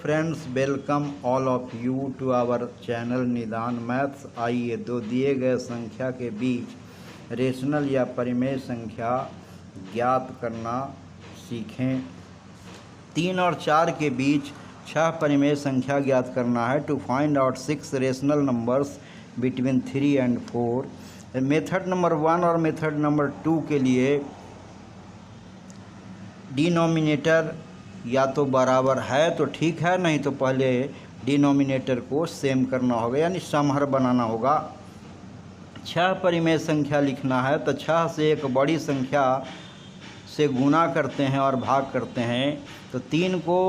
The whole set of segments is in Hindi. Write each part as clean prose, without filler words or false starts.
Friends, welcome all of you to our channel Nidan maths. आइए दो दिए गए संख्या के बीच रेशनल या परिमेय संख्या ज्ञात करना सीखें। 3 और 4 के बीच 6 परिमेय संख्या ज्ञात करना है। To find out 6 rational numbers between 3 and 4। Method number 1 और मेथड नंबर 2 के लिए डिनोमिनेटर या तो बराबर है तो ठीक है, नहीं तो पहले डिनोमिनेटर को सेम करना होगा, यानी समहर बनाना होगा। 6 परिमेय संख्या लिखना है तो 6 से एक बड़ी संख्या से गुना करते हैं और भाग करते हैं। तो 3 को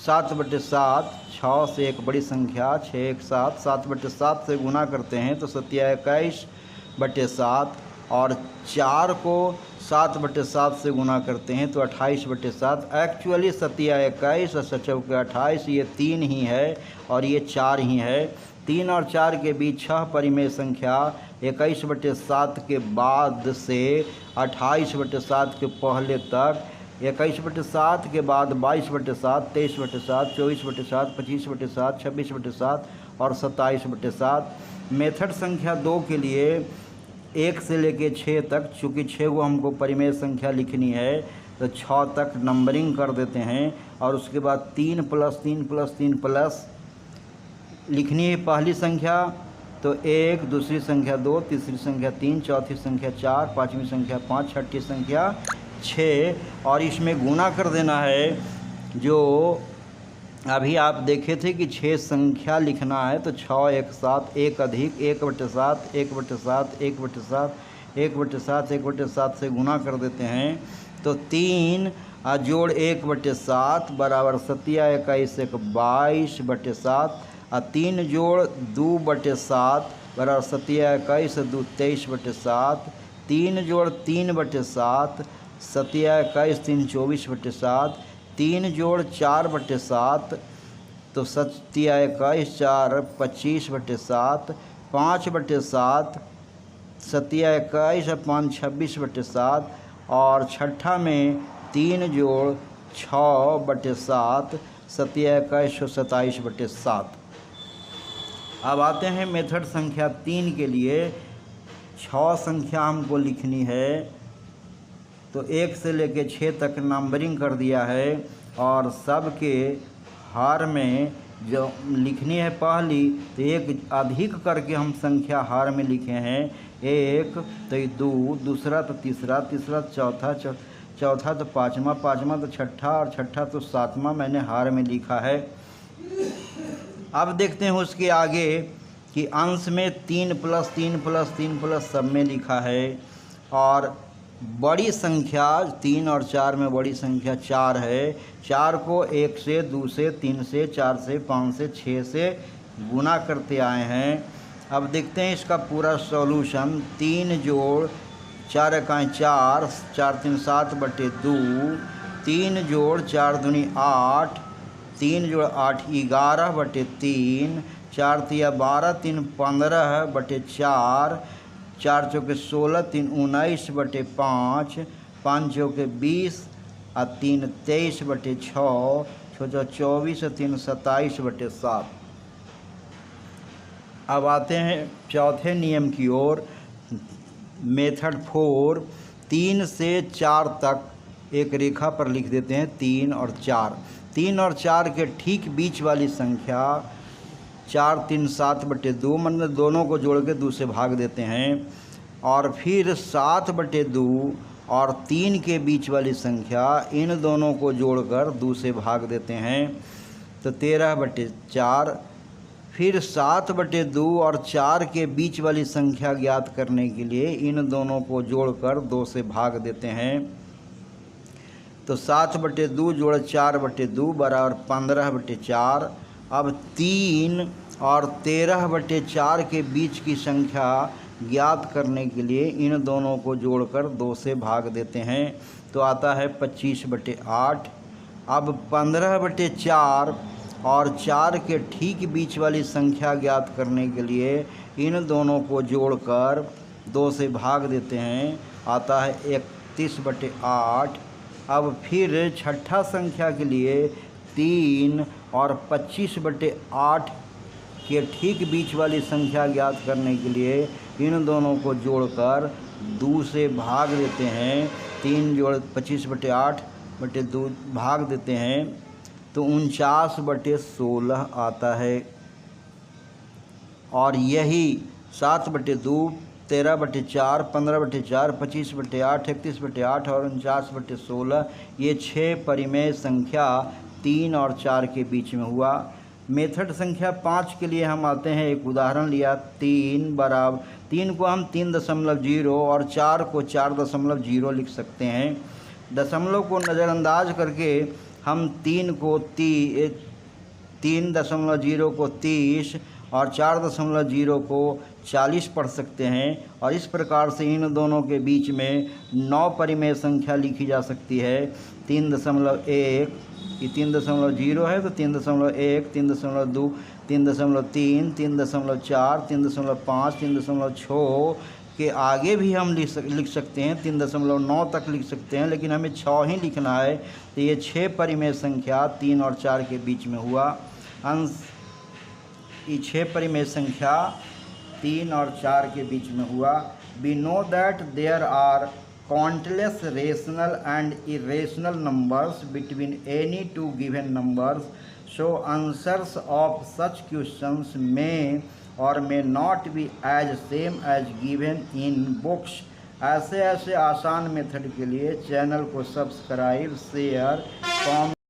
7/7, 6 से एक बड़ी संख्या 6 1 7, 7/7 से गुना करते हैं तो 7 21/7, और 4 को 7/7 से गुना करते हैं तो 28/7। एक्चुअली 7 21 और 7 28 ये 3 ही है और ये 4 ही है। 3 और 4 के बीच 6 परिमेय संख्या 21/7 के बाद से 28/7 के पहले तक, 21/7 के बाद 22/7, 23/7, 24/7, 25/7, 26/7 और 27/7। मेथड संख्या 2 के लिए 1 से लेके 6 तक, चूँकि 6 को हमको परिमेय संख्या लिखनी है तो 6 तक नंबरिंग कर देते हैं और उसके बाद 3 + 3 + 3 प्लस लिखनी है पहली संख्या तो 1, दूसरी संख्या 2, तीसरी संख्या 3, चौथी संख्या 4, पाँचवीं संख्या 5, छठी संख्या 6, और इसमें गुना कर देना है। जो अभी आप देखे थे कि 6 संख्या लिखना है तो 6 1 7, 1 अधिक 1/7, 1/7, 1/7, 1/7, 1/7 से गुना कर देते हैं तो 3 जोड़ 1/7 बराबर 7 21 22/7, और 3 जोड़ 2/7 बराबर 7 21 2 23/7, 3 जोड़ 3/7 7 21 3 24/7, 3 जोड़ 4/7 तो 7 21 4 25/7, 5/7 7 21 और 5 26/7, और छठा में 3 जोड़ 6/7 7 21 27/7। अब आते हैं मेथड संख्या 3 के लिए। 6 संख्या हमको लिखनी है तो 1 से लेके 6 तक नंबरिंग कर दिया है और सब के हार में जो लिखनी है पहली तो 1 अधिक करके हम संख्या हार में लिखे हैं। 1 तो 2, दूसरा तो तीसरा, तीसरा तो चौथा, चौथा तो पाँचवा, पाँचवा तो छठा और छठा तो सातवां मैंने हार में लिखा है। अब देखते हैं उसके आगे कि अंश में 3 + 3 + 3 प्लस सब में लिखा है, और बड़ी संख्या 3 और 4 में बड़ी संख्या 4 है। 4 को 1 से, 2 से, 3 से, 4 से, 5 से, 6 से गुना करते आए हैं। अब देखते हैं इसका पूरा सॉल्यूशन। 3 जोड़ 4 1 4, 4 3 7/2, 3 जोड़ 4 दूनी 8, 3 जोड़ 8 11/3, 4 3 12, 3 15/4, 4 चौके 16, 3 19/5, 5 चौके 20 और 3 23/6, 6 24 और 3 27/7। अब आते हैं चौथे नियम की ओर। मेथड 4, 3 से 4 तक एक रेखा पर लिख देते हैं 3 और 4। 3 और 4 के ठीक बीच वाली संख्या 4 3 7/2, मतलब दोनों को जोड़ के 2 से भाग देते हैं, और फिर 7/2 और 3 के बीच वाली संख्या इन दोनों को जोड़कर 2 से भाग देते हैं तो 13/4। फिर 7/2 और 4 के बीच वाली संख्या ज्ञात करने के लिए इन दोनों को जोड़कर 2 से भाग देते हैं तो 7/2 जोड़ 4/2 बराबर 15/4। अब 3 और 13/4 के बीच की संख्या ज्ञात करने के लिए इन दोनों को जोड़कर 2 से भाग देते हैं तो आता है 25/8। अब 15/4 और 4 के ठीक बीच वाली संख्या ज्ञात करने के लिए इन दोनों को जोड़कर 2 से भाग देते हैं, आता है 31/8। अब फिर छठा संख्या के लिए 3 और 25/8 के ठीक बीच वाली संख्या ज्ञात करने के लिए इन दोनों को जोड़कर 2 से भाग देते हैं। 3 जोड़ 25/8/2 भाग देते हैं तो 49/16 आता है। और यही 7/2, 13/4, 15/4, 25/8, 31/8 और 49/16 ये 6 परिमेय संख्या 3 और 4 के बीच में हुआ। मेथड संख्या 5 के लिए हम आते हैं। एक उदाहरण लिया। 3 को हम 3.0 और 4 को 4.0 लिख सकते हैं। दशमलव को नज़रअंदाज करके हम 3 को 3.0 को 30 और 4.0 को 40 पढ़ सकते हैं। और इस प्रकार से इन दोनों के बीच में 9 परिमेय संख्या लिखी जा सकती है। 3.1 ये 3.0 है तो 3.1, 3.2, 3.3, 3.4, 3.5, 3.6 के आगे भी हम लिख सकते हैं। 3.9 तक लिख सकते हैं, लेकिन हमें 6 ही लिखना है। तो ये 6 परिमेय संख्या 3 और 4 के बीच में हुआ। अंश ये 6 परिमेय संख्या 3 और 4 के बीच में हुआ। We know that there are countless rational and irrational numbers between any two given numbers, so answers of such questions may or may not be as same as given in books। ऐसे आसान मेथड के लिए चैनल को सब्सक्राइब, शेयर, कमेंट